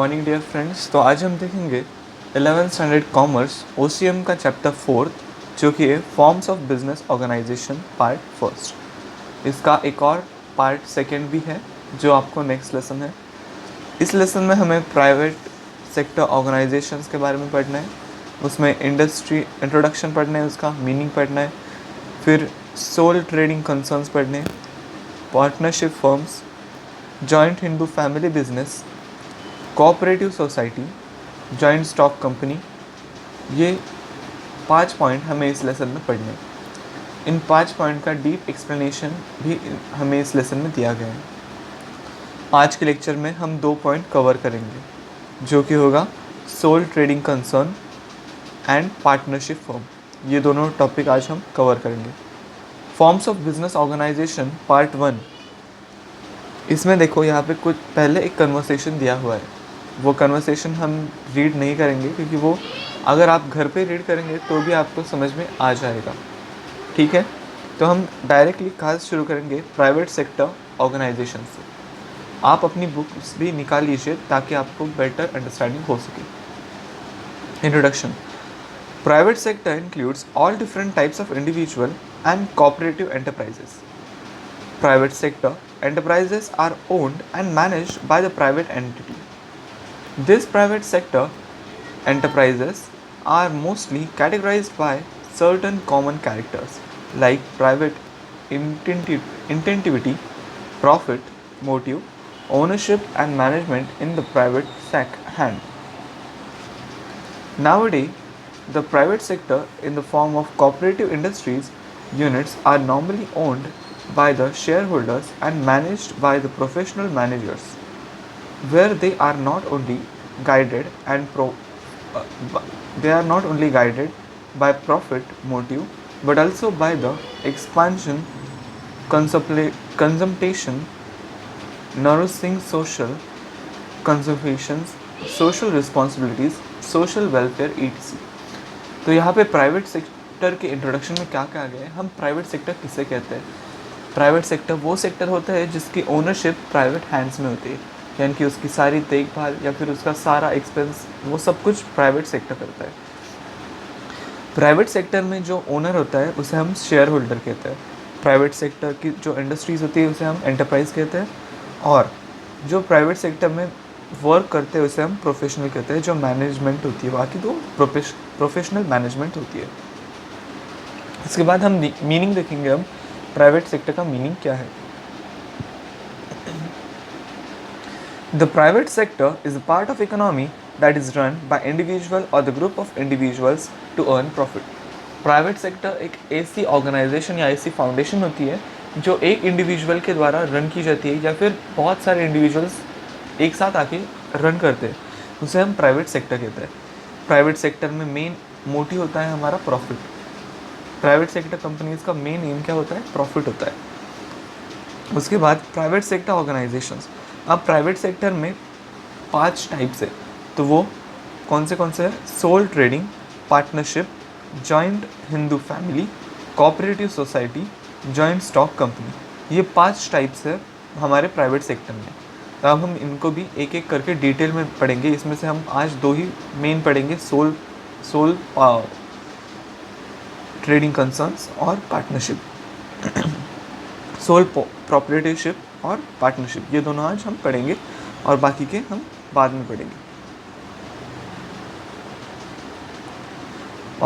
Morning dear friends. तो आज हम देखेंगे 11th स्टैंडर्ड कॉमर्स OCM का चैप्टर 4 जो कि है forms of business organisation part first. इसका एक और पार्ट सेकंड भी है जो आपको नेक्स्ट लेसन है। इस लेसन में हमें प्राइवेट सेक्टर ऑर्गेनाइजेशंस के बारे में पढ़ना है, उसमें इंडस्ट्री इंट्रोडक्शन पढ़ना है, उसका मीनिंग पढ़ना है, फिर सोल ट्रेडिंग कंसर्न्स पढ़ने, partnership firms, joint Hindu family business, cooperative society, joint stock company. ये 5 पॉइंट हमें इस लेसन में पढ़ने हैं। इन 5 पॉइंट का डीप एक्सप्लेनेशन भी हमें इस लेसन में दिया गया है। आज के लेक्चर में हम 2 पॉइंट कवर करेंगे जो कि होगा sole trading concern and partnership firm. ये दोनों टॉपिक आज हम कवर करेंगे। Forms of business organisation part 1। इसमें देखो यहाँ पे कुछ पहले एक कन्वर्सेशन दिया हुआ है। वो कन्वर्सेशन हम रीड नहीं करेंगे क्योंकि वो अगर आप घर पे रीड करेंगे तो भी आपको समझ में आ जाएगा, ठीक है। तो हम डायरेक्टली क्लास शुरू करेंगे प्राइवेट सेक्टर ऑर्गेनाइजेशन से। आप अपनी बुक्स भी निकाल लीजिए ताकि आपको बेटर अंडरस्टैंडिंग हो सके। Introduction. Private sector includes all different types of individual and cooperative enterprises. Private sector enterprises are owned and managed by the private entity. These private sector enterprises are mostly categorized by certain common characters like private intentivity, profit, motive, ownership and management in the private hand. Nowadays, the private sector in the form of cooperative industries units are normally owned by the shareholders and managed by the professional managers, where they are not only guided by profit motive but also by the expansion, consumption, nourishing social conservations, social responsibilities, social welfare etc. तो यहाँ पे private sector के introduction में क्या कहा गया है, हम प्राइवेट सेक्टर किसे कहते हैं। प्राइवेट सेक्टर वो सेक्टर होता है जिसकी ओनरशिप प्राइवेट हैंड्स में होती है, यानी कि उसकी सारी देखभाल या फिर उसका सारा एक्सपेंस वो सब कुछ प्राइवेट सेक्टर करता है। प्राइवेट सेक्टर में जो ओनर होता है उसे हम शेयर होल्डर कहते हैं। प्राइवेट सेक्टर की जो इंडस्ट्रीज़ होती है उसे हम एंटरप्राइज कहते हैं, और जो प्राइवेट सेक्टर में वर्क करते हैं उसे हम प्रोफेशनल कहते हैं। जो मैनेजमेंट होती है बाकी तो प्रोफेशनल मैनेजमेंट होती है। इसके बाद हम मीनिंग देखेंगे। हम प्राइवेट सेक्टर का मीनिंग क्या है। The private sector is a part of economy that is run by individual और the group of individuals to earn profit. Private sector एक ऐसी ऑर्गेनाइजेशन या ऐसी फाउंडेशन होती है जो एक इंडिविजुअल के द्वारा रन की जाती है या फिर बहुत सारे इंडिविजुअल्स एक साथ आके रन करते हैं, उसे हम प्राइवेट सेक्टर कहते हैं। प्राइवेट सेक्टर में मेन मोटिव होता है हमारा प्रॉफिट। प्राइवेट सेक्टर कंपनीज का मेन एम क्या होता है, प्रॉफिट होता है। उसके बाद प्राइवेट सेक्टर ऑर्गेनाइजेशंस। अब प्राइवेट सेक्टर में 5 टाइप्स है, तो वो कौन से हैं, sole trading, partnership, joint Hindu family, cooperative society, joint stock company. ये 5 टाइप्स है हमारे प्राइवेट सेक्टर में। तो अब हम इनको भी एक एक करके डिटेल में पढ़ेंगे। इसमें से हम आज 2 ही मेन पढ़ेंगे, सोल ट्रेडिंग कंसर्न्स और पार्टनरशिप। सोल प्रोप्राइटरशिप और पार्टनरशिप, ये दोनों आज हम पढ़ेंगे और बाकी के हम बाद में पढ़ेंगे।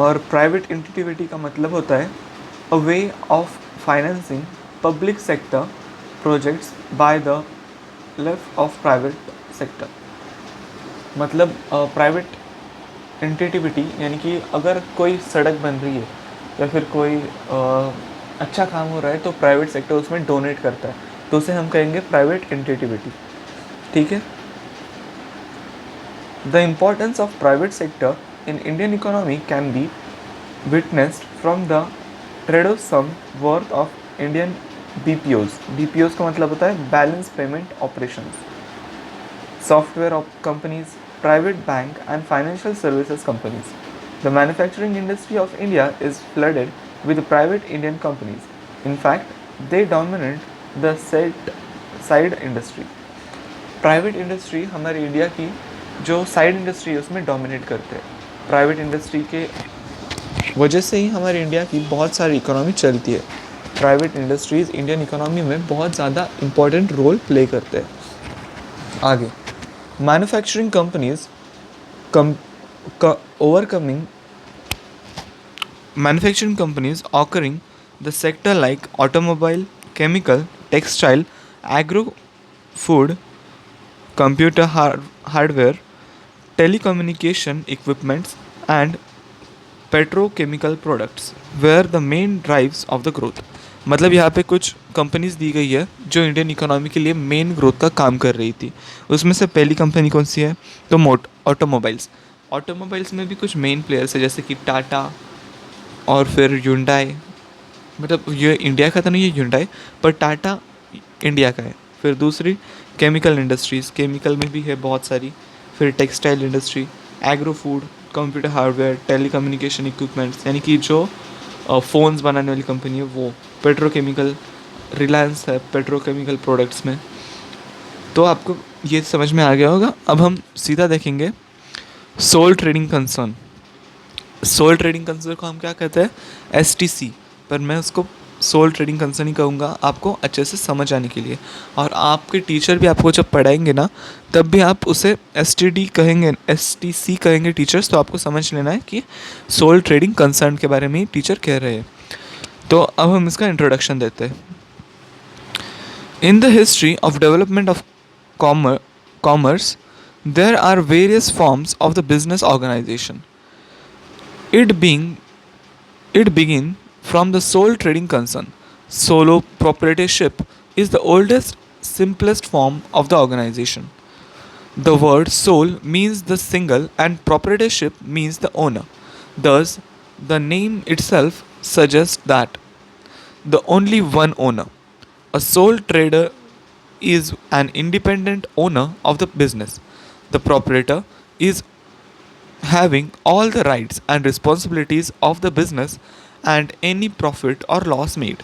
और प्राइवेट इंटिटिविटी का मतलब होता है a way of financing public sector projects by the left of private sector. मतलब प्राइवेट इंटिटिविटी यानी कि अगर कोई सड़क बन रही है या फिर कोई अच्छा काम हो रहा है तो प्राइवेट सेक्टर उसमें डोनेट करता है, तो उसे हम कहेंगे प्राइवेट इंटिटिविटी, ठीक है। The importance of private sector in Indian economy can be witnessed from the tremendous some worth of Indian BPOs। BPOs का मतलब होता है balance payment operations, software companies, private bank and financial services companies. The manufacturing industry of India is flooded with private Indian companies. In fact, they dominate the side industry. Private industry हमारे India की जो side industry है उसमें dominate करते हैं। Private industry के वजह से ही हमारे इंडिया की बहुत सारी इकोनॉमी चलती है। प्राइवेट इंडस्ट्रीज़ इंडियन इकोनॉमी में बहुत ज़्यादा इम्पोर्टेंट रोल प्ले करते हैं। आगे, manufacturing companies overcoming manufacturing companies occurring the sector like automobile, chemical, textile, agro, food, computer hardware, telecommunication equipments, and petrochemical products were the main drives of the growth. मतलब यहाँ पे कुछ companies दी गई है जो इंडियन इकोनॉमी के लिए main growth का काम कर रही थी। उसमें से पहली कंपनी कौन सी है? तो ऑटोमोबाइल्स। ऑटोमोबाइल्स में भी कुछ मेन प्लेयर्स है जैसे कि टाटा और फिर ह्युंडई। मतलब ये इंडिया का तो नहीं है ह्युंडई, पर टाटा इंडिया का है। फिर दूसरी केमिकल इंडस्ट्रीज़, केमिकल में भी है बहुत सारी। फिर textile industry, agro food, computer hardware, telecommunication equipments यानी कि जो फ़ोन्स बनाने वाली कंपनी है वो। पेट्रोकेमिकल, रिलायंस है पेट्रोकेमिकल प्रोडक्ट्स में। तो आपको ये समझ में आ गया होगा। अब हम सीधा देखेंगे sole trading concern. Sole trading concern को हम क्या कहते हैं? STC, पर मैं उसको सोल ट्रेडिंग कंसर्न ही कहूँगा आपको अच्छे से समझ आने के लिए। और आपके टीचर भी आपको जब पढ़ाएंगे ना तब भी आप उसे STD कहेंगे, STC कहेंगे टीचर्स, तो आपको समझ लेना है कि सोल ट्रेडिंग कंसर्न के बारे में टीचर कह रहे हैं। तो अब हम इसका इंट्रोडक्शन देते हैं। In the history of development of commerce there are various forms of the business organisation. It begin from the sole trading concern. Solo proprietorship is the oldest, simplest form of the organization. The word sole means the single and proprietorship means the owner. Thus, the name itself suggests that the only one owner. A sole trader is an independent owner of the business. The proprietor is having all the rights and responsibilities of the business and any profit or loss made.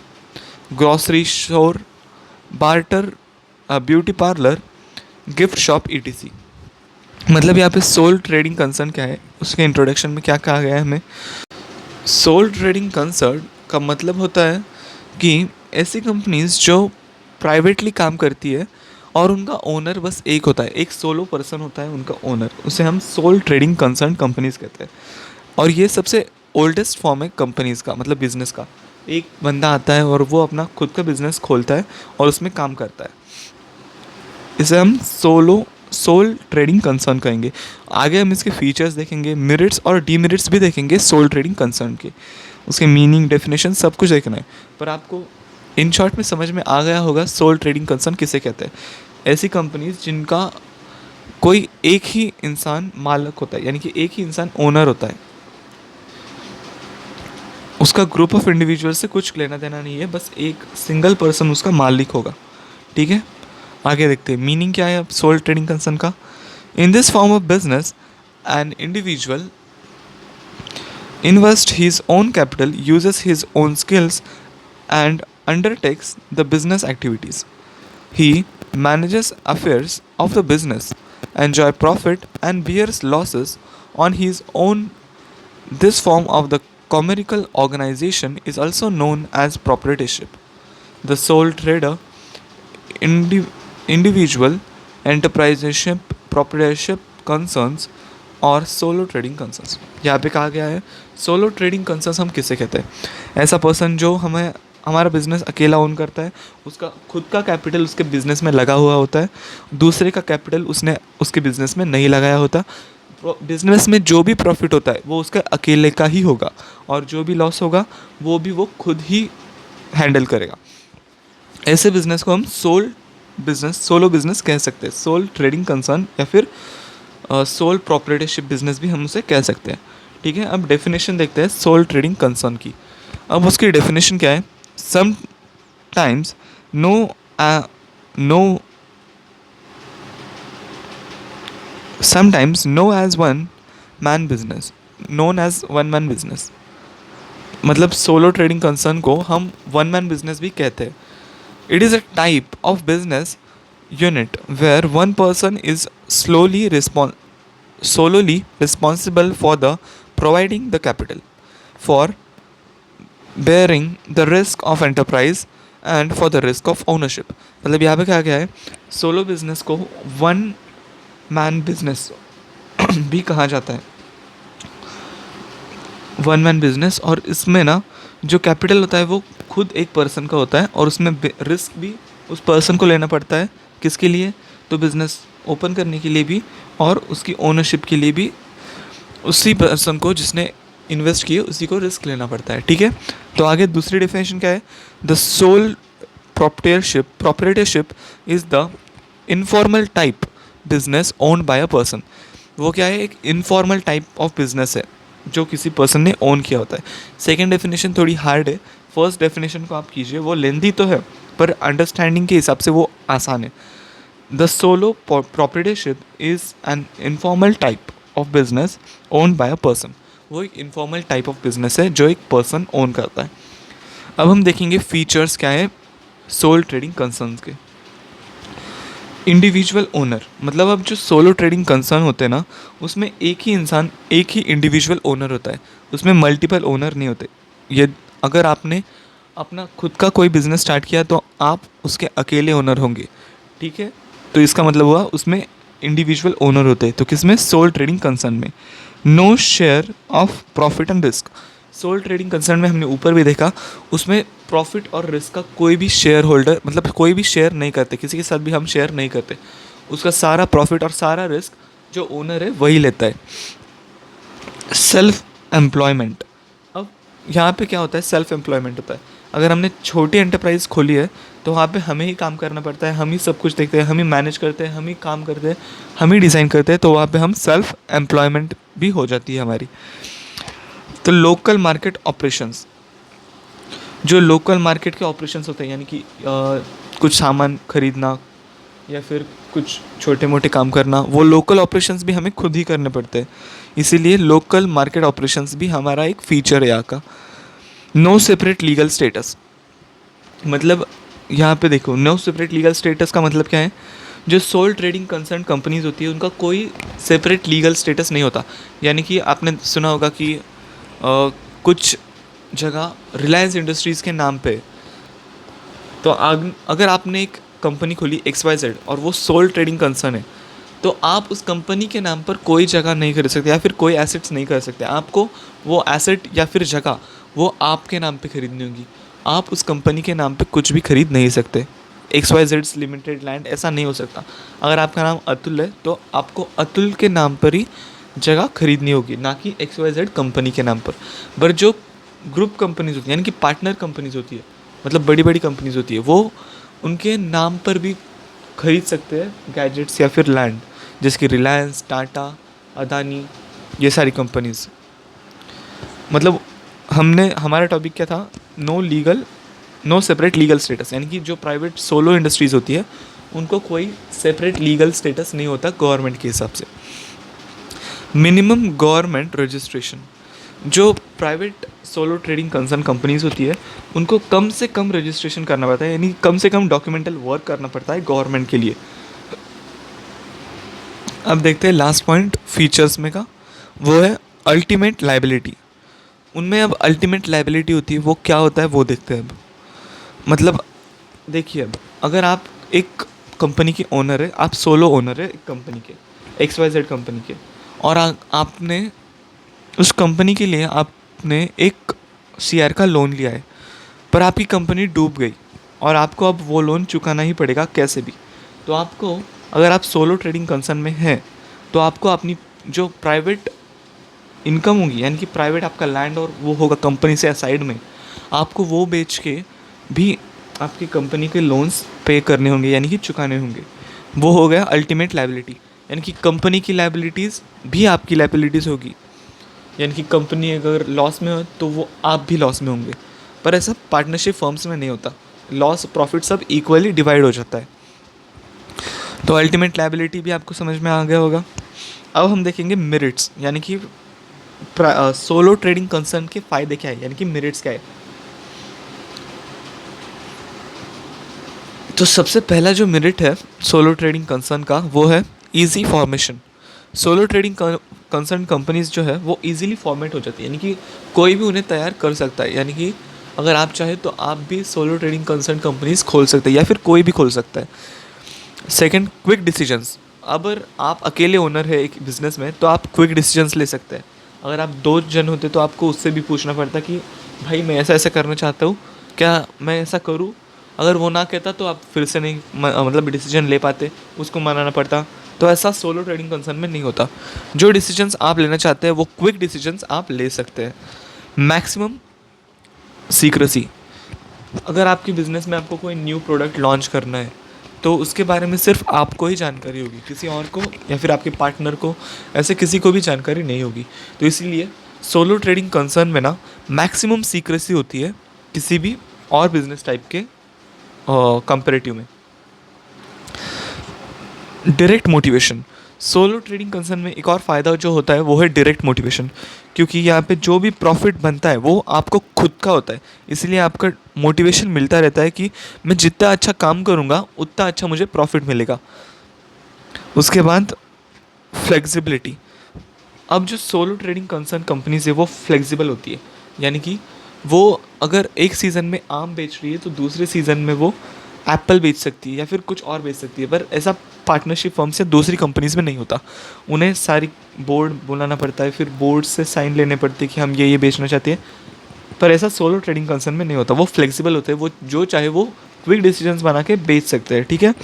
Grocery store, barter, beauty parlour, gift shop ETC। मतलब यहाँ पे soul trading concern क्या है, उसके introduction में क्या कहा गया है हमें। सोल ट्रेडिंग कंसर्न का मतलब होता है कि ऐसी कंपनीज जो प्राइवेटली काम करती है और उनका ओनर बस एक होता है, एक सोलो पर्सन होता है उनका ओनर, उसे हम सोल ट्रेडिंग कंसर्न कंपनीज कहते हैं। और ये सबसे ओल्डेस्ट फॉर्म है कंपनीज का, मतलब बिजनेस का। एक बंदा आता है और वो अपना खुद का बिजनेस खोलता है और उसमें काम करता है। इसे हम सोल ट्रेडिंग कंसर्न कहेंगे। आगे हम इसके फीचर्स देखेंगे, मेरिट्स और डीमेरिट्स भी देखेंगे सोल ट्रेडिंग कंसर्न के, उसके मीनिंग, डेफिनेशन सब कुछ देखना है। पर आपको इन शॉर्ट में समझ में आ गया होगा सोल ट्रेडिंग कंसर्न किसे कहते हैं। ऐसी कंपनीज जिनका कोई एक ही इंसान मालिक होता है, यानी कि एक ही इंसान ओनर होता है, उसका ग्रुप ऑफ इंडिविजुअल से कुछ लेना देना नहीं है, बस एक सिंगल पर्सन उसका मालिक होगा। ठीक है, आगे देखते हैं मीनिंग क्या है अब सोल ट्रेडिंग कंसर्न का। In this form of business an individual invests his own capital, uses his own skills, and undertakes the business activities. He manages affairs of the business, enjoy profit, and bears losses on his own. This form of the commercial organization is also known as proprietorship. The sole trader, individual enterprisership, proprietorship concerns और solo trading concerns. यहाँ पे कहा गया है solo trading concerns हम किसे कहते हैं? ऐसा पर्सन जो हमारा बिजनेस अकेला ओन करता है, उसका खुद का कैपिटल उसके बिजनेस में लगा हुआ होता है, दूसरे का कैपिटल उसने उसके बिजनेस में नहीं लगाया होता। बिजनेस में जो भी प्रॉफिट होता है वो उसका अकेले का ही होगा और जो भी लॉस होगा वो भी वो खुद ही हैंडल करेगा। ऐसे बिजनेस को हम सोलो बिजनेस कह सकते हैं, सोल ट्रेडिंग कंसर्न या फिर सोल प्रोप्राइटरशिप बिजनेस भी हम उसे कह सकते हैं। ठीक है, अब डेफिनेशन देखते हैं सोल ट्रेडिंग कंसर्न की। अब उसकी डेफिनेशन क्या है? Sometimes know as one man business, known as one man business. मतलब सोलो ट्रेडिंग कंसर्न को हम वन मैन बिजनेस भी कहते हैं। It is a type of business unit where one person is solely responsible for the providing the capital, for bearing the risk of enterprise and for the risk of ownership. मतलब यहाँ पे क्या क्या है, solo business को one man business भी कहा जाता है, वन मैन बिजनेस। और इसमें ना जो कैपिटल होता है वो खुद एक पर्सन का होता है और उसमें रिस्क भी उस पर्सन को लेना पड़ता है। किसके लिए? तो बिज़नेस ओपन करने के लिए भी और उसकी ओनरशिप के लिए भी उसी पर्सन को जिसने इन्वेस्ट किए उसी को रिस्क लेना पड़ता है। ठीक है, तो आगे दूसरी डेफिनेशन क्या है? The sole proprietorship is the informal type business owned by a person. वो क्या है? एक इनफॉर्मल टाइप ऑफ बिजनेस है जो किसी पर्सन ने ओन किया होता है। सेकेंड डेफिनेशन थोड़ी हार्ड है, फर्स्ट डेफिनेशन को आप कीजिए, वो लेंदी तो है पर अंडरस्टैंडिंग के हिसाब से वो आसान है। The solo proprietorship is an informal type of business owned by a person. वो एक इनफॉर्मल टाइप ऑफ बिजनेस है जो एक पर्सन ओन करता है। अब हम देखेंगे फीचर्स क्या है सोल ट्रेडिंग कंसर्न के। इंडिविजुअल ओनर, मतलब अब जो सोलो ट्रेडिंग कंसर्न होते हैं ना उसमें एक ही इंसान, एक ही इंडिविजुअल ओनर होता है, उसमें मल्टीपल ओनर नहीं होते। ये अगर आपने अपना खुद का कोई बिजनेस स्टार्ट किया तो आप उसके अकेले ओनर होंगे। ठीक है, तो इसका मतलब हुआ उसमें इंडिविजुअल ओनर होते हैं। तो किसमें? सोल ट्रेडिंग कंसर्न में। No share of profit and risk. Sole trading concern में हमने ऊपर भी देखा, उसमें प्रॉफिट और रिस्क का कोई भी शेयर होल्डर, मतलब कोई भी शेयर नहीं करते, किसी के साथ भी हम शेयर नहीं करते। उसका सारा प्रॉफिट और सारा रिस्क जो ओनर है वही लेता है। सेल्फ एम्प्लॉयमेंट, अब यहाँ पे क्या होता है? सेल्फ एम्प्लॉयमेंट होता है। अगर हमने छोटी एंटरप्राइज खोली है तो वहाँ पे हमें ही काम करना पड़ता है, हम ही सब कुछ देखते हैं, हम ही मैनेज करते हैं, हम ही काम करते हैं, हम ही डिज़ाइन करते हैं, तो वहाँ पे हम सेल्फ एम्प्लॉयमेंट भी हो जाती है हमारी। तो लोकल मार्केट ऑपरेशंस, जो लोकल मार्केट के ऑपरेशंस होते हैं यानी कि कुछ सामान खरीदना या फिर कुछ छोटे मोटे काम करना, वो लोकल ऑपरेशंस भी हमें खुद ही करने पड़ते हैं। इसीलिए लोकल मार्केट ऑपरेशंस भी हमारा एक फीचर है यहाँ का। नो सेपरेट लीगल स्टेटस, मतलब यहाँ पे देखो नो सेपरेट लीगल स्टेटस का मतलब क्या है? जो सोल ट्रेडिंग कंसर्न कंपनीज होती है उनका कोई सेपरेट लीगल स्टेटस नहीं होता। यानी कि आपने सुना होगा कि कुछ जगह रिलायंस इंडस्ट्रीज़ के नाम पे, तो अगर आपने एक कंपनी खोली XYZ और वो सोल ट्रेडिंग कंसर्न है तो आप उस कंपनी के नाम पर कोई जगह नहीं खरीद सकते या फिर कोई एसेट्स नहीं कर सकते। आपको वो एसेट या फिर जगह वो आपके नाम पे खरीदनी होगी। आप उस कंपनी के नाम पे कुछ भी खरीद नहीं सकते। XYZ लिमिटेड लैंड ऐसा नहीं हो सकता। अगर आपका नाम अतुल है तो आपको अतुल के नाम पर ही जगह खरीदनी होगी, ना कि XYZ कंपनी के नाम पर जो ग्रुप कंपनीज होती है यानी कि पार्टनर कंपनीज होती है, मतलब बड़ी बड़ी कंपनीज होती है, वो उनके नाम पर भी खरीद सकते हैं गैजेट्स या फिर लैंड, जैसे कि रिलायंस, टाटा, अदानी, ये सारी कंपनीज। मतलब हमारा टॉपिक क्या था? नो सेपरेट लीगल स्टेटस, यानी कि जो प्राइवेट सोलो इंडस्ट्रीज़ होती है उनको कोई सेपरेट लीगल स्टेटस नहीं होता गवर्नमेंट के हिसाब से। मिनिमम गवर्नमेंट रजिस्ट्रेशन, जो private solo trading concern companies होती है उनको कम से कम रजिस्ट्रेशन करना पड़ता है, यानी कम से कम डॉक्यूमेंटल वर्क करना पड़ता है गवर्नमेंट के लिए। अब देखते हैं लास्ट पॉइंट फीचर्स में का, वो है अल्टीमेट लाइबिलिटी। उनमें अब अल्टीमेट लाइबिलिटी होती है, वो क्या होता है वो देखते हैं अब। मतलब देखिए, अब अगर आप एक कंपनी के ओनर है, आप सोलो ओनर है एक कंपनी के XYZ कंपनी के, और आपने उस कंपनी के लिए आपने एक CR का लोन लिया है, पर आपकी कंपनी डूब गई और आपको अब वो लोन चुकाना ही पड़ेगा कैसे भी। तो आपको, अगर आप सोलो ट्रेडिंग कंसर्न में हैं तो आपको अपनी जो प्राइवेट इनकम होगी, यानी कि प्राइवेट आपका लैंड और वो होगा कंपनी से साइड में, आपको वो बेच के भी आपकी कंपनी के लोन्स पे करने होंगे, यानी कि चुकाने होंगे। वो हो गया अल्टीमेट लाइबिलिटी, यानी कि कंपनी की लाइबिलिटीज़ भी आपकी लाइबिलिटीज़ होगी, यानी कि कंपनी अगर लॉस में हो तो वो आप भी लॉस में होंगे। पर ऐसा पार्टनरशिप फर्म्स में नहीं होता, लॉस प्रॉफिट सब इक्वली डिवाइड हो जाता है। तो अल्टीमेट लायबिलिटी भी आपको समझ में आ गया होगा। अब हम देखेंगे मेरिट्स, यानी कि सोलो ट्रेडिंग कंसर्न के फ़ायदे क्या है, यानी कि मेरिट्स क्या है। तो सबसे पहला जो मेरिट है सोलो ट्रेडिंग कंसर्न का वो है easy formation. Solo trading concern companies जो है वो इजीली फॉर्मेट हो जाती है, यानी कि कोई भी उन्हें तैयार कर सकता है, यानी कि अगर आप चाहे तो आप भी सोलो ट्रेडिंग कंसर्न कंपनीज खोल सकते हैं या फिर कोई भी खोल सकता है। Second, quick decisions. अगर आप अकेले ओनर है एक बिज़नेस में तो आप क्विक डिसीजंस ले सकते हैं। अगर आप दो जन होते तो आपको उससे भी पूछना पड़ता कि भाई मैं ऐसा ऐसा करना चाहता हूँ, क्या मैं ऐसा करूँ। अगर वो ना कहता तो आप फिर से नहीं मतलब डिसीजन ले पाते, उसको मनाना पड़ता। तो ऐसा सोलो ट्रेडिंग कंसर्न में नहीं होता। जो डिसीजंस आप लेना चाहते हैं वो क्विक डिसीजंस आप ले सकते हैं। Maximum secrecy. अगर आपके बिज़नेस में आपको कोई न्यू प्रोडक्ट लॉन्च करना है तो उसके बारे में सिर्फ आपको ही जानकारी होगी, किसी और को या फिर आपके पार्टनर को ऐसे किसी को भी जानकारी नहीं होगी। तो इसीलिए सोलो ट्रेडिंग कंसर्न में ना मैक्सिमम सीक्रेसी होती है किसी भी और बिजनेस टाइप के कंपेरेटिव में। Direct motivation. Solo trading concern में एक और फ़ायदा जो होता है वो है डायरेक्ट मोटिवेशन, क्योंकि यहाँ पे जो भी प्रॉफिट बनता है वो आपको खुद का होता है, इसलिए आपका मोटिवेशन मिलता रहता है कि मैं जितना अच्छा काम करूँगा उतना अच्छा मुझे प्रॉफिट मिलेगा। उसके बाद फ्लेक्सिबिलिटी। अब जो सोलो ट्रेडिंग कंसर्न कंपनीज है वो फ्लेक्सिबल होती है, यानी कि वो अगर एक सीज़न में आम बेच रही है तो दूसरे सीज़न में वो एप्पल बेच सकती है या फिर कुछ और बेच सकती है। पर ऐसा पार्टनरशिप फर्म से दूसरी कंपनीज में नहीं होता। उन्हें सारी बोर्ड बुलाना पड़ता है, फिर बोर्ड से साइन लेने पड़ते हैं कि हम ये बेचना चाहते हैं। पर ऐसा सोलो ट्रेडिंग कंसर्न में नहीं होता। वो फ्लेक्सिबल होते हैं, वो जो चाहे वो क्विक डिसीजंस बना के बेच सकते हैं, ठीक है।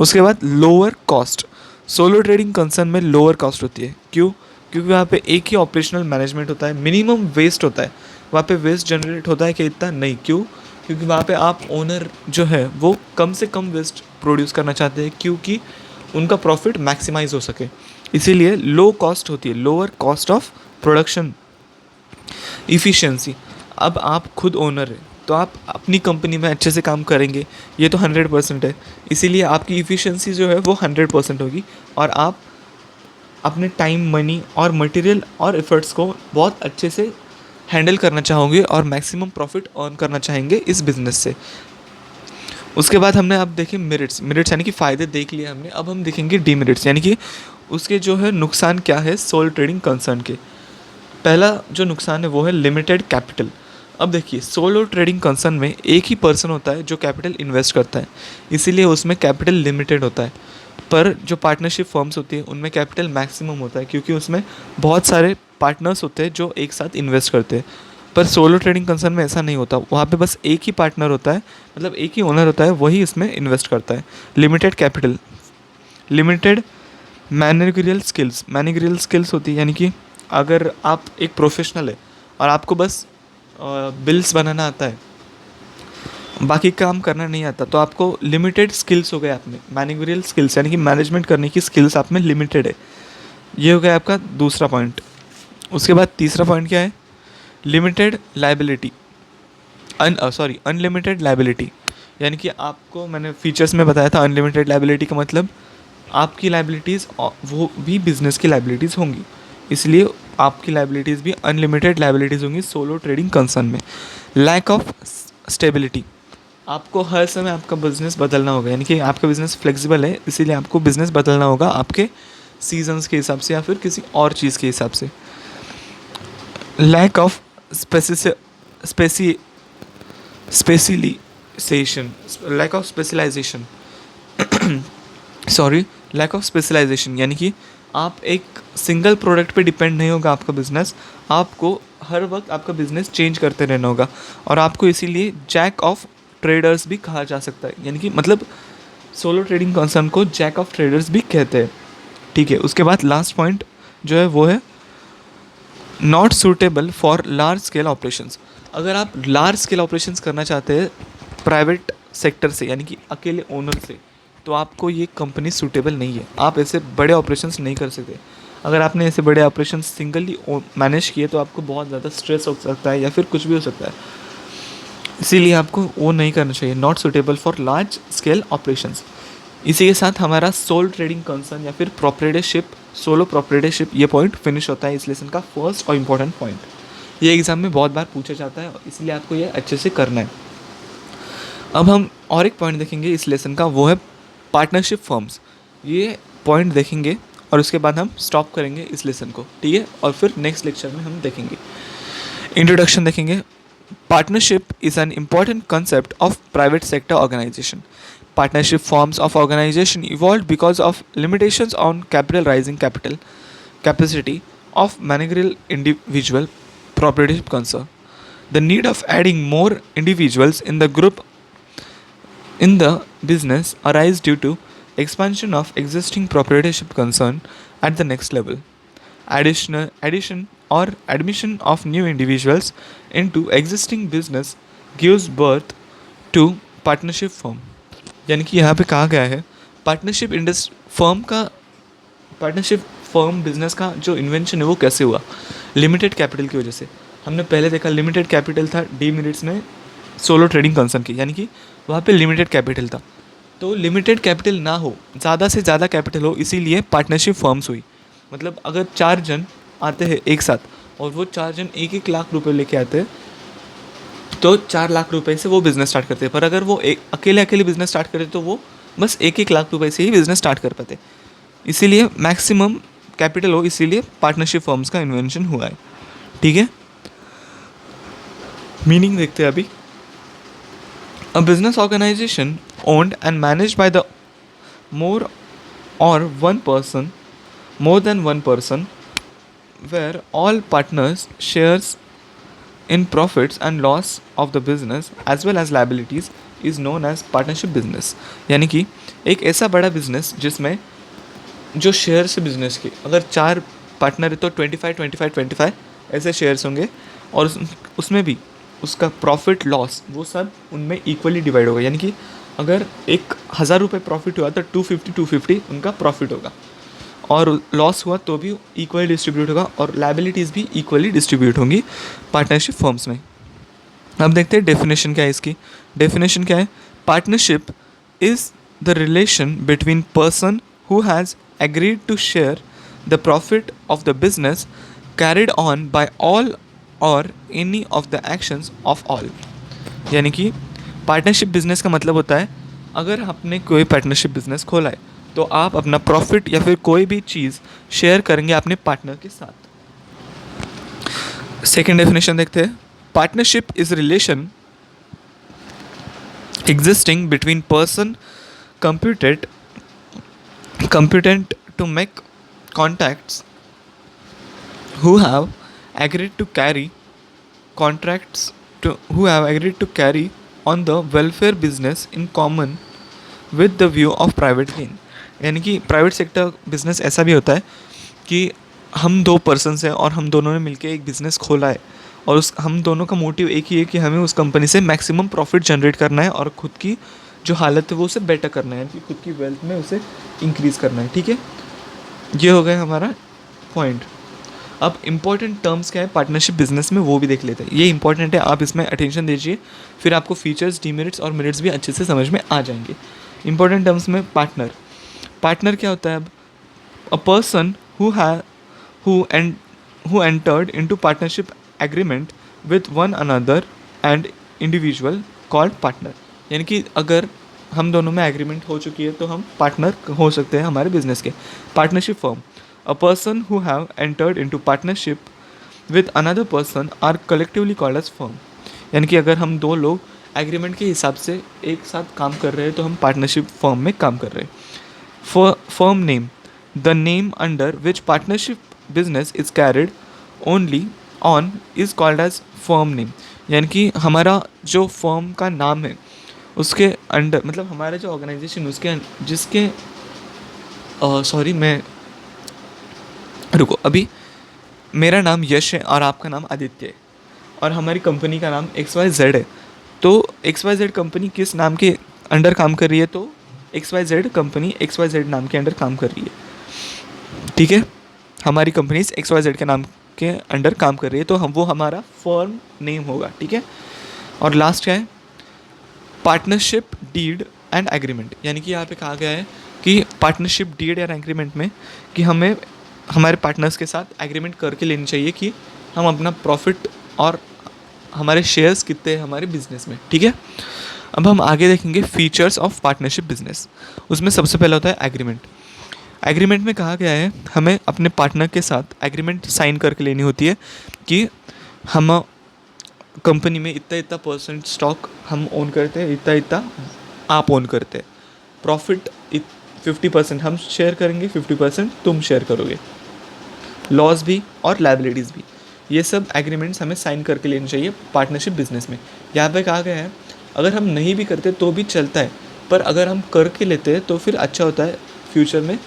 उसके बाद lower cost. Solo trading concern में लोअर कॉस्ट होती है, क्यों? क्योंकि वहाँ पे एक ही ऑपरेशनल मैनेजमेंट होता है, मिनिमम वेस्ट होता है। वहाँ पे वेस्ट जनरेट होता है कि इतना नहीं, क्यों? क्योंकि वहाँ पे आप ओनर जो है वो कम से कम वेस्ट प्रोड्यूस करना चाहते हैं, क्योंकि उनका प्रॉफिट मैक्सिमाइज हो सके। इसीलिए लो कॉस्ट होती है, lower cost of production. Efficiency. अब आप खुद ओनर हैं तो आप अपनी कंपनी में अच्छे से काम करेंगे, ये तो 100% है। इसीलिए आपकी इफ़िशियंसी जो है वो 100% होगी और आप अपने टाइम, मनी और मटेरियल और एफर्ट्स को बहुत अच्छे से हैंडल करना चाहोगे और मैक्सिमम प्रॉफिट अर्न करना चाहेंगे इस बिज़नेस से। उसके बाद हमने अब देखे मेरिट्स। मेरिट्स यानी कि फ़ायदे देख लिए हमने, अब हम देखेंगे डीमेरिट्स, यानी कि उसके जो है नुकसान क्या है सोल ट्रेडिंग कंसर्न के। पहला जो नुकसान है वो है लिमिटेड कैपिटल। अब देखिए सोलो ट्रेडिंग कंसर्न में एक ही पर्सन होता है जो कैपिटल इन्वेस्ट करता है, इसीलिए उसमें कैपिटल लिमिटेड होता है। पर जो पार्टनरशिप फर्म्स होती है उनमें कैपिटल मैक्सिमम होता है, क्योंकि उसमें बहुत सारे पार्टनर्स होते हैं जो एक साथ इन्वेस्ट करते हैं। पर सोलो ट्रेडिंग कंसर्न में ऐसा नहीं होता, वहाँ पे बस एक ही पार्टनर होता है, मतलब एक ही ओनर होता है, वही इसमें इन्वेस्ट करता है। Limited capital, limited managerial skills. Managerial skills होती है, यानी कि अगर आप एक प्रोफेशनल है और आपको बस बिल्स बनाना आता है, बाकी काम करना नहीं आता, तो आपको लिमिटेड स्किल्स हो गए आप में। मैनेजरियल स्किल्स यानी कि मैनेजमेंट करने की स्किल्स आप में लिमिटेड है। ये हो गया आपका दूसरा पॉइंट। उसके बाद तीसरा पॉइंट क्या है? Limited liability, unlimited liability. यानी कि आपको मैंने फीचर्स में बताया था अनलिमिटेड लाइबिलिटी का मतलब आपकी लाइबिलिटीज़ वो भी बिजनेस की लाइबिलिटीज़ होंगी, इसलिए आपकी लाइबिलिटीज़ भी अनलिमिटेड लाइबिलिटीज़ होंगी सोलो ट्रेडिंग कंसर्न में। Lack of stability. आपको हर समय आपका बिज़नेस बदलना होगा, यानी कि आपका बिज़नेस फ्लेक्सिबल है, इसीलिए आपको बिज़नेस बदलना होगा आपके सीजन्स के हिसाब से या फिर किसी और चीज़ के हिसाब से। Lack of specialisation, lack of specialisation sorry lack of specialisation, यानी कि आप एक सिंगल प्रोडक्ट पे डिपेंड नहीं होगा आपका बिज़नेस, आपको हर वक्त आपका बिज़नेस चेंज करते रहना होगा। और आपको इसीलिए जैक ऑफ ट्रेडर्स भी कहा जा सकता है, यानी कि मतलब सोलो ट्रेडिंग कंसर्न को जैक ऑफ ट्रेडर्स भी कहते हैं, ठीक है। उसके बाद लास्ट पॉइंट जो है वो है not suitable for large scale operations. अगर आप लार्ज स्केल ऑपरेशंस करना चाहते हैं प्राइवेट सेक्टर से, यानी कि अकेले ओनर से, तो आपको ये कंपनी सूटेबल नहीं है। आप ऐसे बड़े ऑपरेशंस नहीं कर सकते। अगर आपने ऐसे बड़े ऑपरेशंस सिंगली मैनेज किए तो आपको बहुत ज़्यादा स्ट्रेस हो सकता है या फिर कुछ भी हो सकता है, इसीलिए आपको वो नहीं करना चाहिए। Not suitable for large scale operations. इसी के साथ हमारा सोल ट्रेडिंग कंसर्न या फिर प्रोप्राइटरशिप, सोलो प्रोप्राइटरशिप, ये पॉइंट फिनिश होता है इस लेसन का फर्स्ट और इम्पॉर्टेंट पॉइंट। ये एग्जाम में बहुत बार पूछा जाता है, इसलिए आपको ये अच्छे से करना है। अब हम और एक पॉइंट देखेंगे इस लेसन का, वो है पार्टनरशिप फर्म्स। ये पॉइंट देखेंगे और उसके बाद हम स्टॉप करेंगे इस लेसन को, ठीक है, और फिर नेक्स्ट लेक्चर में हम देखेंगे इंट्रोडक्शन देखेंगे. Partnership is an important concept of private sector organization. Partnership forms of organization evolved because of limitations on capital raising capital capacity of managerial individual proprietorship concern. The need of adding more individuals in the group in the business arise due to expansion of existing proprietorship concern at the next level. Addition or admission of new individuals into existing business gives birth to partnership firm. यानी कि यहाँ पे कहा गया है partnership partnership firm business का जो invention है वो कैसे हुआ. लिमिटेड कैपिटल की वजह से. हमने पहले देखा लिमिटेड कैपिटल था डी मिनट्स में सोलो ट्रेडिंग कंसर्न की, यानी कि वहाँ पे लिमिटेड कैपिटल था. तो लिमिटेड कैपिटल ना हो, ज़्यादा से ज़्यादा कैपिटल हो, इसीलिए पार्टनरशिप फर्म्स हुई. मतलब अगर 4 जन आते हैं एक साथ और वो 4 जन 1-1 लाख रुपए लेके आते हैं तो 4 लाख रुपए से वो बिज़नेस स्टार्ट करते हैं. पर अगर वो अकेले बिज़नेस स्टार्ट करते तो वो बस 1-1 लाख रुपए से ही बिज़नेस स्टार्ट कर पाते. इसीलिए मैक्सिमम कैपिटल हो, इसीलिए पार्टनरशिप फर्म्स का इन्वेंशन हुआ है, ठीक है. मीनिंग देखते हैं अभी. A business organisation owned and managed by the more और more than one person, where all partners shares in profits and loss of the business as well as liabilities is known as partnership business. यानी कि एक ऐसा बड़ा business जिसमें जो share से business के अगर 4 पार्टनर है तो 25 ऐसे शेयर्स होंगे और उसमें भी उसका प्रॉफिट लॉस वो सब उनमें इक्वली डिवाइड होगा. यानी कि अगर 1,000 रुपये प्रॉफिट हुआ तो 250 उनका प्रॉफिट होगा और लॉस हुआ तो भी इक्वली डिस्ट्रीब्यूट होगा और लाइबिलिटीज़ भी इक्वली डिस्ट्रीब्यूट होंगी पार्टनरशिप फर्म्स में. अब देखते हैं डेफिनेशन क्या है इसकी. डेफिनेशन क्या है. Partnership is the relation between person who has agreed to share the profit of the business carried on by all or any of the actions of all. यानी कि पार्टनरशिप बिजनेस का मतलब होता है अगर आपने कोई पार्टनरशिप बिजनेस खोला है तो आप अपना प्रॉफिट या फिर कोई भी चीज़ शेयर करेंगे अपने पार्टनर के साथ. सेकेंड डेफिनेशन देखते हैं. Partnership is relation existing between person competent to make contacts who have agreed to carry on the welfare business in common with the view of private gain. यानी कि private sector business ऐसा भी होता है कि हम 2 पर्सन्स हैं और हम दोनों ने मिलकर एक बिज़नेस खोला है और हम दोनों का मोटिव एक ही है कि हमें उस कंपनी से मैक्सिमम प्रॉफिट जनरेट करना है और खुद की जो हालत है वो उसे बेटर करना है, यानी कि खुद की वेल्थ में उसे इंक्रीज़ करना है, ठीक है. ये हो गया हमारा पॉइंट. अब इम्पॉर्टेंट टर्म्स क्या है पार्टनरशिप बिजनेस में वो भी देख लेते हैं. ये इंपॉर्टेंट है, आप इसमें अटेंशन दीजिए, फिर आपको फीचर्स डीमेरिट्स और मेरिट्स भी अच्छे से समझ में आ जाएंगे. इंपॉर्टेंट टर्म्स में पार्टनर क्या होता है. अब a person who entered into partnership agreement with one another and individual called partner. यानी कि अगर हम दोनों में एग्रीमेंट हो चुकी है तो हम पार्टनर हो सकते हैं हमारे बिजनेस के. Partnership firm. A person who have entered into partnership with another person are collectively called as firm. यानी कि अगर हम 2 लोग एग्रीमेंट के हिसाब से एक साथ काम कर रहे हैं तो हम पार्टनरशिप फर्म में काम कर रहे हैं. Firm name. The name under which partnership business is carried only on is called as firm name. यानी कि हमारा जो फर्म का नाम है उसके अंडर मतलब हमारा जो ऑर्गेनाइजेशन उसके जिसके मैं रुको अभी मेरा नाम यश है और आपका नाम आदित्य है और हमारी कंपनी का नाम XYZ है. तो XYZ कंपनी किस नाम के अंडर काम कर रही है तो XYZ कंपनी XYZ नाम के अंडर काम कर रही है, ठीक है. हमारी कंपनी XYZ के नाम के अंडर काम कर रही है तो वो हमारा फर्म नेम होगा, ठीक है. और लास्ट क्या है पार्टनरशिप डीड एंड एग्रीमेंट. यानी कि यहाँ पे कहा गया है कि पार्टनरशिप डीड या एग्रीमेंट में कि हमें हमारे पार्टनर्स के साथ एग्रीमेंट करके लेनी चाहिए कि हम अपना प्रॉफिट और हमारे शेयर्स कितने हैं हमारे बिजनेस में, ठीक है. अब हम आगे देखेंगे फीचर्स ऑफ पार्टनरशिप बिजनेस. उसमें सबसे पहला होता है एग्रीमेंट. एग्रीमेंट में कहा गया है हमें अपने पार्टनर के साथ एग्रीमेंट साइन करके लेनी होती है कि हम कंपनी में इतना इतना परसेंट स्टॉक हम ओन करते हैं, इतना इतना आप ओन करते हैं, प्रॉफिट 50% हम शेयर करेंगे, 50% तुम शेयर करोगे, लॉस भी और लाइबिलिटीज़ भी। ये सब एग्रीमेंट्स हमें साइन करके लेनी चाहिए पार्टनरशिप बिजनेस में। यहाँ पे कहा गया है अगर हम नहीं भी करते तो भी चलता है, पर अगर हम करके लेते हैं तो फिर अच्छा होता है, फ्यूचर में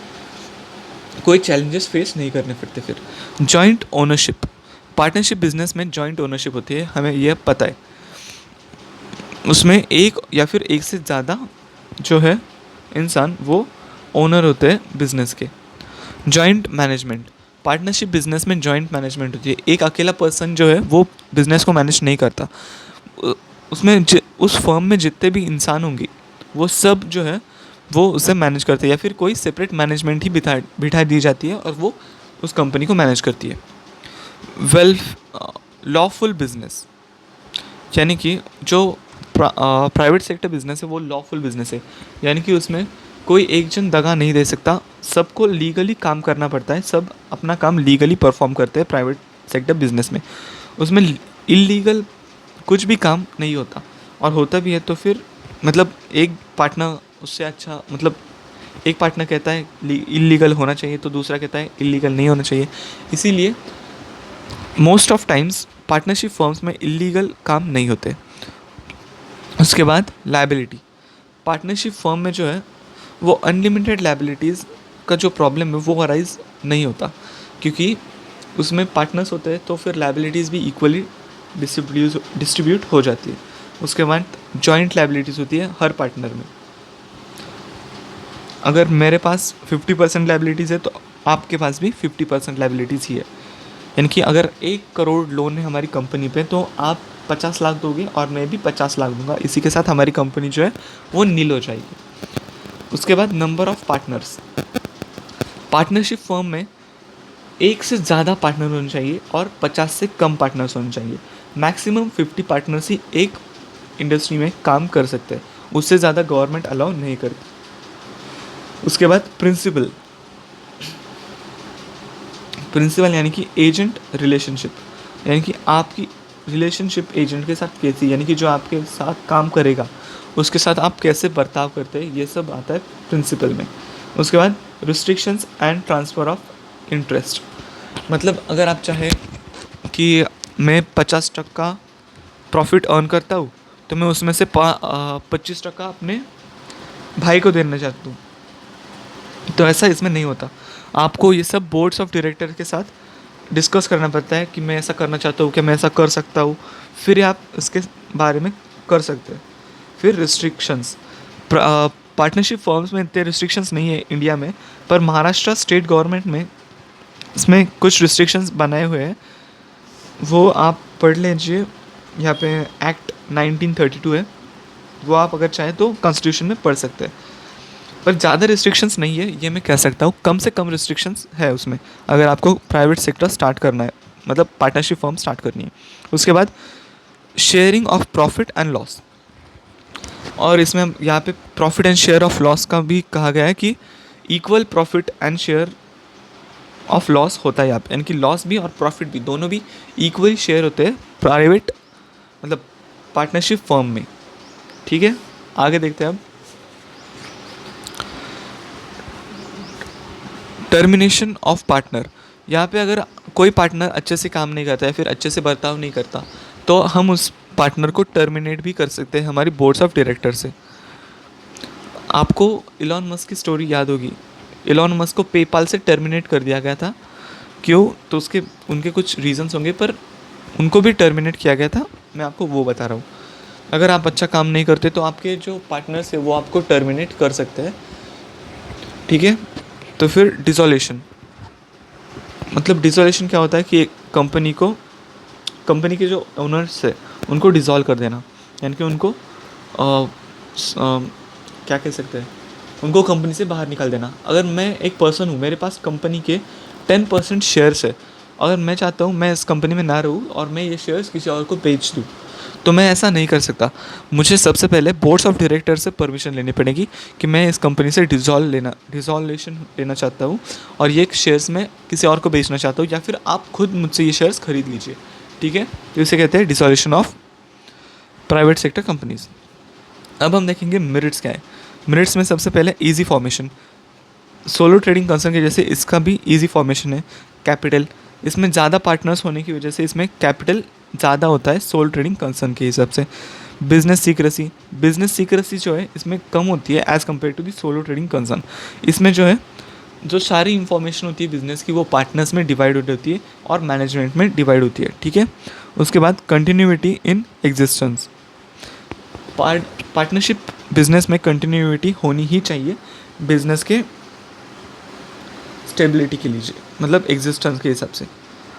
कोई चैलेंजेस फेस नहीं करने पड़ते। फिर जॉइंट ओनरशिप, पार्टनरशिप बिजनेस में जॉइंट ओनरशिप होती है, हमें यह पता है। उसमें एक या फिर एक से ज़्यादा जो है इंसान वो ओनर होते हैं बिजनेस के। जॉइंट मैनेजमेंट, पार्टनरशिप बिजनेस में जॉइंट मैनेजमेंट होती है। एक अकेला पर्सन जो है वो बिजनेस को मैनेज नहीं करता, उसमें उस फर्म में जितने भी इंसान होंगे वो सब जो है वो उसे मैनेज करते हैं, या फिर कोई सेपरेट मैनेजमेंट ही बिठा दी जाती है और वो उस कंपनी को मैनेज करती है। लॉफुल बिजनेस, यानी कि जो प्राइवेट सेक्टर बिजनेस है वो लॉफुल बिजनेस है, यानी कि उसमें कोई एक जन दगा नहीं दे सकता, सबको लीगली काम करना पड़ता है, सब अपना काम लीगली परफॉर्म करते हैं प्राइवेट सेक्टर बिजनेस में। उसमें इलीगल कुछ भी काम नहीं होता, और होता भी है तो फिर मतलब एक पार्टनर उससे अच्छा, मतलब एक पार्टनर कहता है इलीगल होना चाहिए तो दूसरा कहता है इलीगल नहीं होना चाहिए। इसीलिए most of times partnership firms में इलीगल काम नहीं होते। उसके बाद लायबिलिटी, पार्टनरशिप फर्म में जो है वो अनलिमिटेड लायबिलिटीज़ का जो प्रॉब्लम है वो अराइज नहीं होता, क्योंकि उसमें पार्टनर्स होते हैं तो फिर लायबिलिटीज़ भी इक्वली डिस्ट्रीब्यूट हो जाती है। उसके बाद जॉइंट लायबिलिटीज़ होती है हर पार्टनर में। अगर मेरे पास 50% लायबिलिटीज़ है तो आपके पास भी 50% लायबिलिटीज़ ही है, यानी कि अगर 1 करोड़ लोन है हमारी कंपनी पे तो आप 50 लाख दोगे और मैं भी 50 लाख दूंगा, इसी के साथ हमारी कंपनी जो है वो नील हो जाएगी। उसके बाद number of partners, partnership firm में एक से ज़्यादा पार्टनर होने चाहिए और 50 से कम पार्टनर्स होने चाहिए। मैक्सिमम 50 पार्टनर्स ही एक इंडस्ट्री में काम कर सकते हैं, उससे ज़्यादा गवर्नमेंट अलाउ नहीं करती। उसके बाद प्रिंसिपल, यानी कि एजेंट रिलेशनशिप, यानी कि आपकी रिलेशनशिप एजेंट के साथ कैसी, यानी कि जो आपके साथ काम करेगा उसके साथ आप कैसे बर्ताव करते हैं, ये सब आता है प्रिंसिपल में। उसके बाद restrictions and transfer of interest, मतलब अगर आप चाहें कि मैं 50% प्रॉफिट अर्न करता हूँ तो मैं उसमें से 25% अपने भाई को देना चाहता हूँ, तो ऐसा इसमें नहीं होता। आपको ये सब बोर्ड्स ऑफ डायरेक्टर के साथ डिस्कस करना पड़ता है कि मैं ऐसा करना चाहता हूँ, क्या मैं ऐसा कर सकता हूँ, फिर आप इसके बारे में कर सकते हैं। फिर रिस्ट्रिक्शंस, पार्टनरशिप फर्म्स में इतने रिस्ट्रिक्शंस नहीं है इंडिया में, पर महाराष्ट्र स्टेट गवर्नमेंट में इसमें कुछ रिस्ट्रिक्शंस बनाए हुए हैं, वो आप पढ़ लीजिए। यहाँ पे एक्ट 1932 है, वो आप अगर चाहें तो कॉन्स्टिट्यूशन में पढ़ सकते हैं, पर ज़्यादा रिस्ट्रिक्शंस नहीं है, ये मैं कह सकता हूँ। कम से कम रिस्ट्रिक्शंस है उसमें अगर आपको प्राइवेट सेक्टर स्टार्ट करना है, मतलब पार्टनरशिप फर्म स्टार्ट करनी है। उसके बाद sharing of profit and loss, और इसमें यहाँ पे profit and share of loss का भी कहा गया है कि equal profit and share of loss होता है यहाँ पे, यानी कि लॉस भी और प्रॉफिट भी दोनों भी इक्वल शेयर होते हैं प्राइवेट मतलब पार्टनरशिप फर्म में। ठीक है, आगे देखते हैं अब। टर्मिनेशन ऑफ पार्टनर, यहाँ पे अगर कोई पार्टनर अच्छे से काम नहीं करता है, फिर अच्छे से बर्ताव नहीं करता, तो हम उस पार्टनर को टर्मिनेट भी कर सकते हैं हमारी बोर्ड्स ऑफ डायरेक्टर से। आपको इलॉन मस्क की स्टोरी याद होगी, इलॉन मस्क को पेपाल से टर्मिनेट कर दिया गया था, क्यों, तो उनके कुछ रीजंस होंगे, पर उनको भी टर्मिनेट किया गया था, मैं आपको वो बता रहा हूँ। अगर आप अच्छा काम नहीं करते तो आपके जो पार्टनर्स है वो आपको टर्मिनेट कर सकते हैं। ठीक है, तो फिर डिसोल्यूशन, मतलब डिसोल्यूशन क्या होता है कि एक कंपनी के जो ओनर्स है उनको डिसॉल्व कर देना, यानी कि उनको क्या कह सकते हैं, उनको कंपनी से बाहर निकाल देना। अगर मैं एक पर्सन हूँ, मेरे पास कंपनी के 10% शेयर्स है, अगर मैं चाहता हूँ मैं इस कंपनी में ना रहूँ और मैं ये शेयर्स किसी और को बेच दूँ, तो मैं ऐसा नहीं कर सकता। मुझे सबसे पहले बोर्ड्स ऑफ डायरेक्टर से परमिशन लेनी पड़ेगी कि मैं इस कंपनी से डिसॉल्यूशन लेना चाहता हूँ और ये शेयर्स मैं किसी और को बेचना चाहता हूँ, या फिर आप खुद मुझसे ये शेयर्स खरीद लीजिए, ठीक है। तो इसे कहते हैं dissolution of private sector companies. अब हम देखेंगे मेरिट्स क्या है। मेरिट्स में सबसे पहले easy formation. Solo trading concern के जैसे इसका भी ईजी फॉर्मेशन है। कैपिटल, इसमें ज़्यादा पार्टनर्स होने की वजह से इसमें कैपिटल ज़्यादा होता है सोल ट्रेडिंग कंसर्न के हिसाब से। बिजनेस सीक्रेसी जो है इसमें कम होती है as compare to the solo trading concern. इसमें जो है जो सारी इंफॉर्मेशन होती है बिजनेस की वो पार्टनर्स में डिवाइड होती है और मैनेजमेंट में डिवाइड होती है, ठीक है। उसके बाद continuity in existence. Partnership business में कंटिन्यूटी होनी ही चाहिए बिजनेस के स्टेबिलिटी के लिए, मतलब एग्जिस्टेंस के हिसाब से।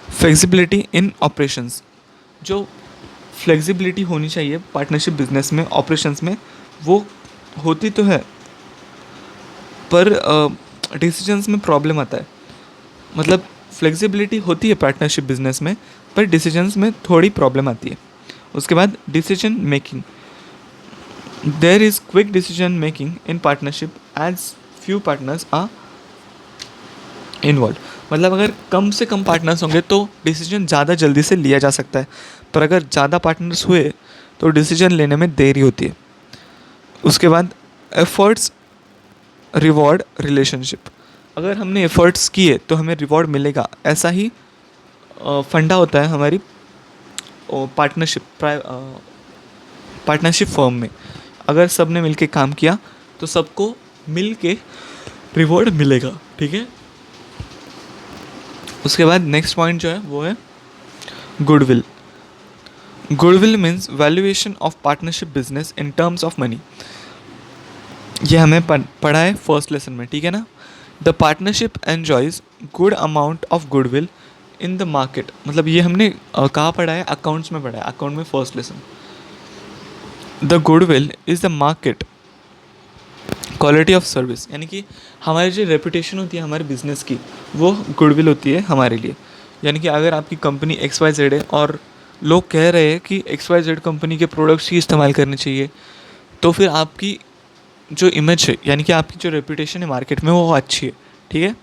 फ्लेक्सिबिलिटी इन ऑपरेशंस, जो फ्लेक्सिबिलिटी होनी चाहिए पार्टनरशिप बिजनेस में ऑपरेशंस में वो होती तो है, पर डिसीजंस में प्रॉब्लम आता है। मतलब फ्लेक्सिबिलिटी होती है पार्टनरशिप बिजनेस में, पर डिसीजंस में थोड़ी प्रॉब्लम आती है। उसके बाद decision making. There is quick decision making in partnership as few partners are involve. मतलब अगर कम से कम पार्टनर्स होंगे तो डिसीजन ज़्यादा जल्दी से लिया जा सकता है, पर अगर ज़्यादा पार्टनर्स हुए तो डिसीजन लेने में देरी होती है। उसके बाद एफर्ट्स रिवॉर्ड रिलेशनशिप। अगर हमने एफर्ट्स किए तो हमें रिवॉर्ड मिलेगा, ऐसा ही फंडा होता है हमारी पार्टनरशिप फर्म में। अगर सब ने मिल के काम किया तो सबको मिल के रिवॉर्ड मिलेगा, ठीक है। उसके बाद नेक्स्ट पॉइंट जो है वो है goodwill. Goodwill means valuation of partnership business in terms of money. ये हमें पढ़ा है फर्स्ट लेसन में, ठीक है ना। The partnership enjoys good amount of goodwill in the market. मतलब ये हमने कहाँ पढ़ा है, अकाउंट्स में पढ़ा है, अकाउंट में first lesson. The goodwill is the market quality of service, यानी कि हमारी जो रेपुटेशन होती है हमारे बिज़नेस की वो गुडविल होती है हमारे लिए। यानी कि अगर आपकी कंपनी XYZ है और लोग कह रहे हैं कि XYZ कंपनी के प्रोडक्ट्स ही इस्तेमाल करने चाहिए, तो फिर आपकी जो इमेज है यानी कि आपकी जो रेपुटेशन है मार्केट में वो अच्छी है, ठीक है।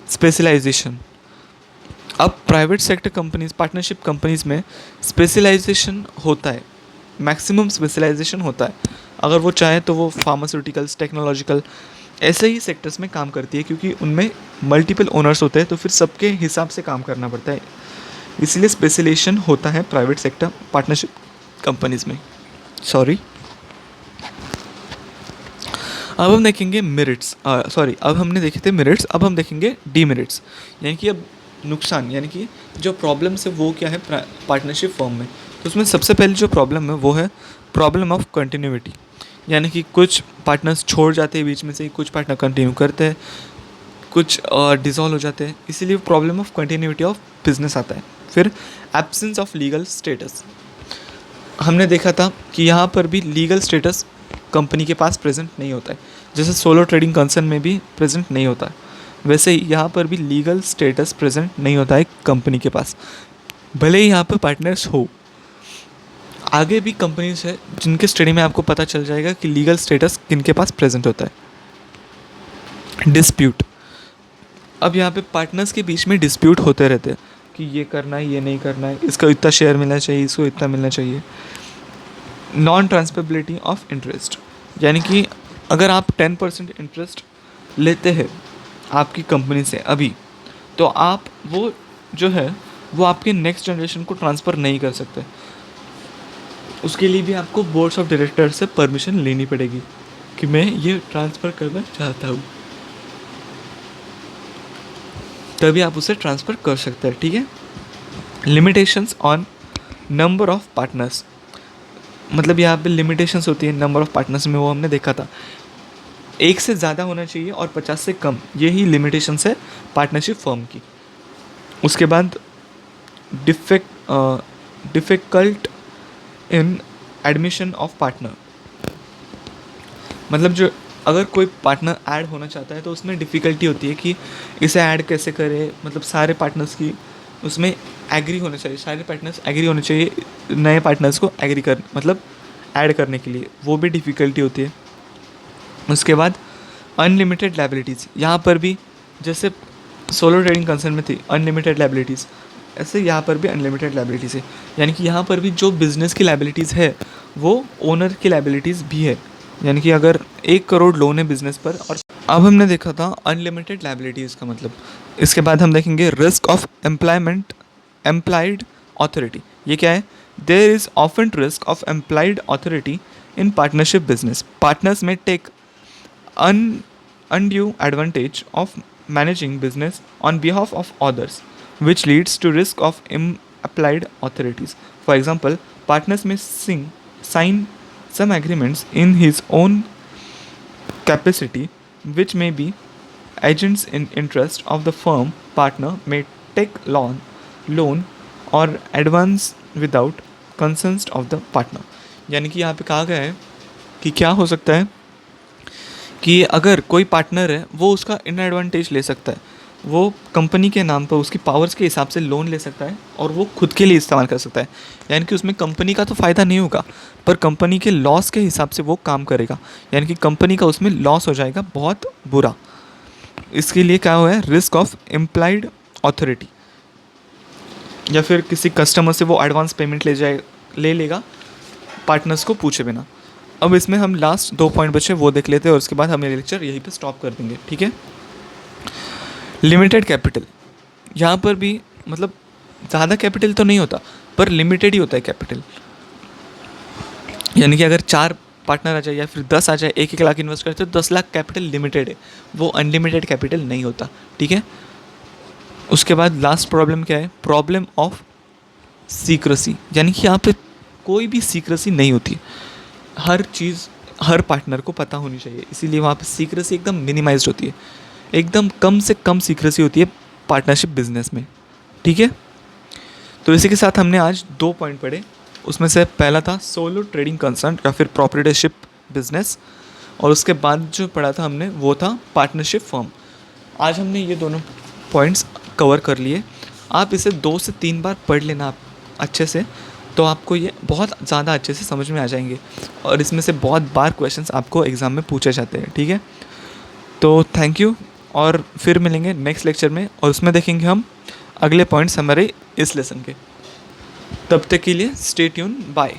स्पेशलाइजेशन। अब private sector companies partnership companies में स्पेशलाइजेशन होता है, मैक्सिमम स्पेशलाइजेशन होता है। अगर वो चाहे तो वो फार्मास्यूटिकल्स, टेक्नोलॉजिकल ऐसे ही सेक्टर्स में काम करती है, क्योंकि उनमें मल्टीपल ओनर्स होते हैं तो फिर सबके हिसाब से काम करना पड़ता है, इसलिए स्पेशलाइजेशन होता है प्राइवेट सेक्टर पार्टनरशिप कंपनीज में। सॉरी, अब हम देखेंगे मेरिट्स। अब हमने देखे थे मेरिट्स, अब हम देखेंगे डीमेरिट्स, यानी कि अब नुकसान, यानी कि जो प्रॉब्लम्स है वो क्या है पार्टनरशिप फर्म में। तो उसमें सबसे पहले जो प्रॉब्लम है वो है प्रॉब्लम ऑफ कंटिन्यूटी, यानी कि कुछ पार्टनर्स छोड़ जाते हैं बीच में से, कुछ पार्टनर कंटिन्यू करते हैं, कुछ डिसॉल्व हो जाते हैं, इसीलिए problem of continuity of business आता है। फिर एब्सेंस ऑफ लीगल स्टेटस। हमने देखा था कि यहाँ पर भी लीगल स्टेटस कंपनी के पास प्रेजेंट नहीं होता है, जैसे सोलो ट्रेडिंग कंसर्न में भी प्रेजेंट नहीं होता है, वैसे ही यहाँ पर भी लीगल स्टेटस प्रेजेंट नहीं होता है कंपनी के पास, भले ही यहाँ पर पार्टनर्स हो। आगे भी कंपनीज है जिनके स्टडी में आपको पता चल जाएगा कि लीगल स्टेटस किनके पास प्रेजेंट होता है। डिस्प्यूट। अब यहाँ पे पार्टनर्स के बीच में डिस्प्यूट होते रहते हैं कि ये करना है, ये नहीं करना है, इसको इतना शेयर मिलना चाहिए, इसको इतना मिलना चाहिए। नॉन ट्रांसफरेबिलिटी ऑफ इंटरेस्ट, यानी कि अगर आप 10% इंटरेस्ट लेते हैं आपकी कंपनी से अभी, तो आप वो जो है वो आपके नेक्स्ट जनरेशन को ट्रांसफ़र नहीं कर सकते। उसके लिए भी आपको बोर्ड्स ऑफ डायरेक्टर से परमिशन लेनी पड़ेगी कि मैं ये ट्रांसफ़र करना चाहता हूँ, तभी आप उसे ट्रांसफ़र कर सकते हैं, ठीक है। Limitations on number of partners, मतलब यहाँ पे लिमिटेशंस होती है नंबर ऑफ पार्टनर्स में, वो हमने देखा था 1 से ज़्यादा होना चाहिए और 50 से कम, यही लिमिटेशंस है पार्टनरशिप फर्म की। उसके बाद difficult in admission of partner, मतलब जो अगर कोई पार्टनर ऐड होना चाहता है तो उसमें डिफ़िकल्टी होती है कि इसे ऐड कैसे करें, मतलब सारे पार्टनर्स की उसमें एग्री होना चाहिए, सारे पार्टनर्स एग्री होने चाहिए नए पार्टनर्स को एग्री कर मतलब ऐड करने के लिए, वो भी डिफ़िकल्टी होती है। उसके बाद अनलिमिटेड लाइबिलिटीज़, यहाँ पर भी जैसे सोलो ट्रेडिंग कंसर्न में थी अनलिमिटेड लाइबिलिटीज़, ऐसे यहाँ पर भी अनलिमिटेड लाइबिलिटीज़ है। यानी कि यहाँ पर भी जो बिज़नेस की लाइबिलिटीज़ है वो ओनर की लाइबिलिटीज़ भी है। यानी कि अगर 1 करोड़ लोन है बिजनेस पर, और अब हमने देखा था अनलिमिटेड लाइबिलिटीज़ का मतलब। इसके बाद हम देखेंगे रिस्क ऑफ एम्प्लाइड ऑथोरिटी। ये क्या है? There is often risk of implied authority in partnership business. Partners में take undue advantage of managing business on behalf of others, which leads to risk of applied authorities. For example, partners may sign some agreements in his own capacity, which may be agents in interest of the firm. Partner may take loan or advance without consent of the partner. यानी कि यहाँ पे कहा गया है कि क्या हो सकता है कि अगर कोई पार्टनर है वो उसका इन एडवांटेज ले सकता है, वो कंपनी के नाम पर उसकी पावर्स के हिसाब से लोन ले सकता है और वो खुद के लिए इस्तेमाल कर सकता है। यानी कि उसमें कंपनी का तो फ़ायदा नहीं होगा, पर कंपनी के लॉस के हिसाब से वो काम करेगा। यानी कि कंपनी का उसमें लॉस हो जाएगा बहुत बुरा। इसके लिए क्या हुआ है? रिस्क ऑफ इम्प्लाइड ऑथोरिटी, या फिर किसी कस्टमर से वो एडवांस पेमेंट ले लेगा पार्टनर्स को पूछे बिना। अब इसमें हम लास्ट 2 पॉइंट बचे वो देख लेते हैं और उसके बाद हम ये लेक्चर यहीं पे स्टॉप कर देंगे, ठीक है। लिमिटेड कैपिटल, यहाँ पर भी मतलब ज़्यादा कैपिटल तो नहीं होता पर लिमिटेड ही होता है कैपिटल। यानी कि अगर 4 पार्टनर आ जाए या फिर 10 आ जाए, 1-1 लाख इन्वेस्ट करते तो 10 लाख कैपिटल लिमिटेड है, वो अनलिमिटेड कैपिटल नहीं होता, ठीक है। उसके बाद लास्ट प्रॉब्लम क्या है? Problem of secrecy. यानी कि यहाँ पे कोई भी सीक्रेसी नहीं होती, हर चीज़ हर पार्टनर को पता होनी चाहिए, इसीलिए वहाँ पे सीक्रेसी एकदम मिनिमाइज्ड होती है, एकदम कम से कम सीक्रेसी होती है पार्टनरशिप बिजनेस में, ठीक है। तो इसी के साथ हमने आज 2 पॉइंट पढ़े, उसमें से पहला था सोलो ट्रेडिंग कंसर्न या फिर प्रोप्राइटरशिप बिजनेस, और उसके बाद जो पढ़ा था हमने वो था पार्टनरशिप फर्म। आज हमने ये दोनों पॉइंट्स कवर कर लिए। आप इसे 2 से 3 बार पढ़ लेना अच्छे से, तो आपको ये बहुत ज़्यादा अच्छे से समझ में आ जाएंगे, और इसमें से बहुत बार क्वेश्चंस आपको एग्ज़ाम में पूछे जाते हैं, ठीक है। तो थैंक यू, और फिर मिलेंगे नेक्स्ट लेक्चर में, और उसमें देखेंगे हम अगले पॉइंट्स हमारे इस लेसन के। तब तक के लिए स्टे ट्यून, बाय।